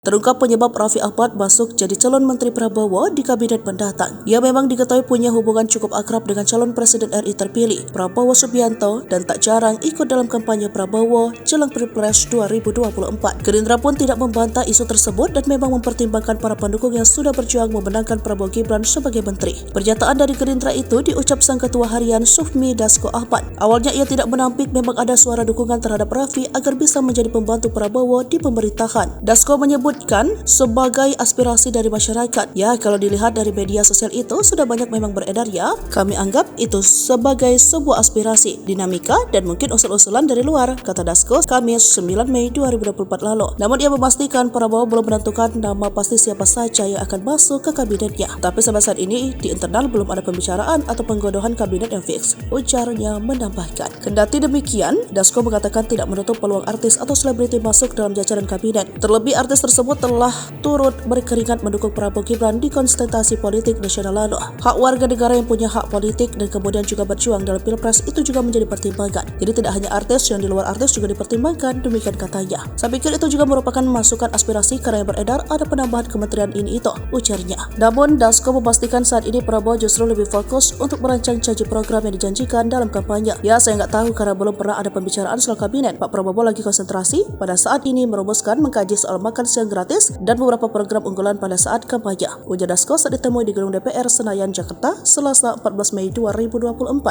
Terungkap penyebab Raffi Ahmad masuk jadi calon Menteri Prabowo di kabinet mendatang. Ia memang diketahui punya hubungan cukup akrab dengan calon Presiden RI terpilih, Prabowo Subianto, dan tak jarang ikut dalam kampanye Prabowo jelang Pilpres 2024. Gerindra pun tidak membantah isu tersebut dan memang mempertimbangkan para pendukung yang sudah berjuang memenangkan Prabowo Gibran sebagai menteri. Pernyataan dari Gerindra itu diucap Sang Ketua Harian Sufmi Dasko Ahmad. Awalnya ia tidak menampik memang ada suara dukungan terhadap Raffi agar bisa menjadi pembantu Prabowo di pemerintahan. Dasko menyebut sebagai aspirasi dari masyarakat. Ya, kalau dilihat dari media sosial itu sudah banyak memang beredar ya. Kami anggap itu sebagai sebuah aspirasi, dinamika dan mungkin usul-usulan dari luar, kata Dasko Kamis 9 Mei 2024 lalu. Namun ia memastikan Prabowo belum menentukan nama pasti siapa saja yang akan masuk ke kabinetnya. Tapi sampai saat ini di internal belum ada pembicaraan atau penggodohan kabinet yang fix. Ujarnya menambahkan. Kendati demikian, Dasko mengatakan tidak menutup peluang artis atau selebriti masuk dalam jajaran kabinet. Terlebih artis tersebut telah turut berkeringat mendukung Prabowo Gibran di konsentrasi politik nasional lalu. Hak warga negara yang punya hak politik dan kemudian juga berjuang dalam Pilpres itu juga menjadi pertimbangan. Jadi tidak hanya artis, yang di luar artis juga dipertimbangkan, demikian katanya. Saya pikir itu juga merupakan masukan aspirasi karena yang beredar ada penambahan kementerian ini itu, ujarnya. Namun Dasko memastikan saat ini Prabowo justru lebih fokus untuk merancang janji program yang dijanjikan dalam kampanye. Ya, saya nggak tahu karena belum pernah ada pembicaraan soal kabinet. Pak Prabowo lagi konsentrasi pada saat ini merumuskan mengkaji soal makan siang gratis dan beberapa program unggulan pada saat kampanye. Ujar Dasko saat ditemui di gedung DPR Senayan, Jakarta, Selasa 14 Mei 2024.